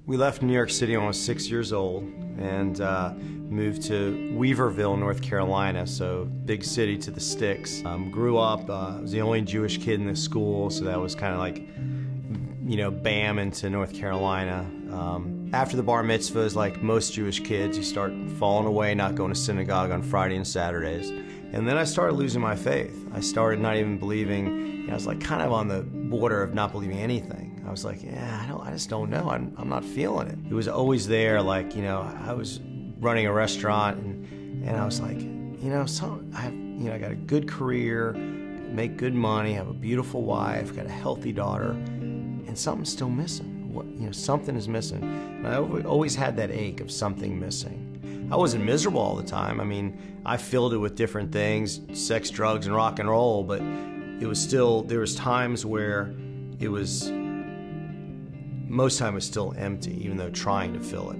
We left New York City when I was 6 years old and moved to Weaverville, North Carolina, so big city to the sticks. Grew up, I was the only Jewish kid in the school, so that was kind of like, you know, bam into North Carolina. After the bar mitzvahs, like most Jewish kids, you start falling away, not going to synagogue on Friday and Saturdays. And then I started losing my faith. I started not even believing, I was like kind of on the border of not believing anything. I was like, yeah, I just don't know. I'm not feeling it. It was always there, like, you know, I was running a restaurant and I was like, you know, I got a good career, make good money, have a beautiful wife, got a healthy daughter, and something's still missing. Something is missing. And I always had that ache of something missing. I wasn't miserable all the time. I mean, I filled it with different things, sex, drugs, and rock and roll, but it was still, there was times where it was, most time it was still empty, even though trying to fill it.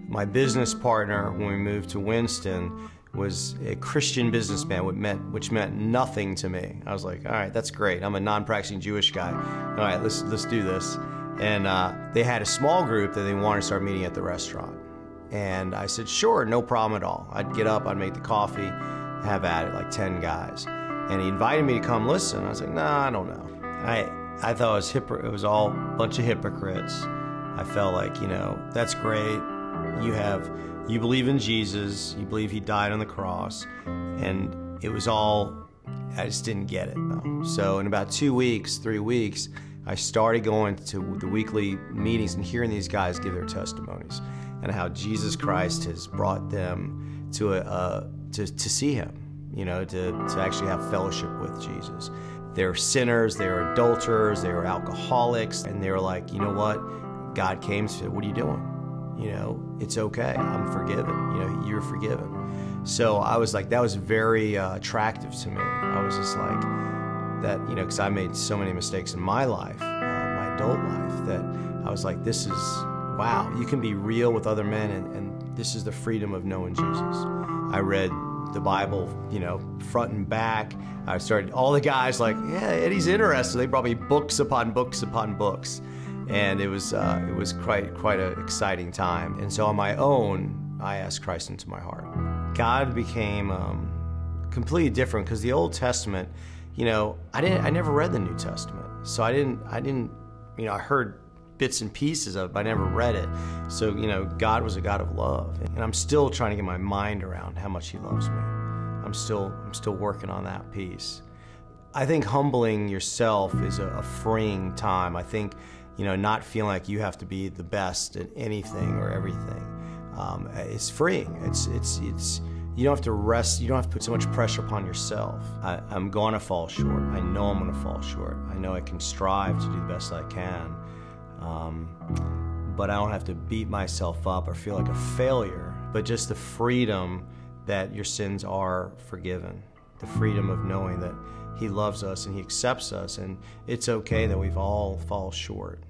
My business partner, when we moved to Winston, was a Christian businessman, which meant nothing to me. I was like, all right, that's great. I'm a non-practicing Jewish guy. All right, let's do this. And they had a small group that they wanted to start meeting at the restaurant. And I said, sure, no problem at all. I'd get up, I'd make the coffee, have at it, like 10 guys. And he invited me to come listen. I was like, nah, I don't know. I thought it was all a bunch of hypocrites. I felt like, you know, that's great. You believe in Jesus, you believe he died on the cross, and it was all, I just didn't get it though. So in about 3 weeks, I started going to the weekly meetings and hearing these guys give their testimonies and how Jesus Christ has brought them to see him, you know, to actually have fellowship with Jesus. They're sinners, they're adulterers, they were alcoholics, and they were like, you know what? God came and said, what are you doing? You know, it's okay, I'm forgiven, you know, you're forgiven. So I was like, that was very attractive to me. I was just like, that, you know, because I made so many mistakes in my life, my adult life, that I was like, this is, wow, you can be real with other men, and this is the freedom of knowing Jesus. I read the Bible, you know, front and back. I started, all the guys like, yeah, Eddie's interested. They brought me books upon books upon books. And it was quite an exciting time. And so on my own, I asked Christ into my heart. God became completely different, because the Old Testament, you know, I never read the New Testament. So I didn't, you know, I heard bits and pieces of it, but I never read it. So, you know, God was a God of love. And I'm still trying to get my mind around how much he loves me. I'm still working on that piece. I think humbling yourself is a freeing time. I think, you know, not feeling like you have to be the best at anything or everything. It's freeing. It's you don't have to rest. You don't have to put so much pressure upon yourself. I'm gonna fall short. I know I'm gonna fall short. I know I can strive to do the best I can, but I don't have to beat myself up or feel like a failure. But just the freedom that your sins are forgiven, the freedom of knowing that he loves us and he accepts us, and it's okay that we've all fall short.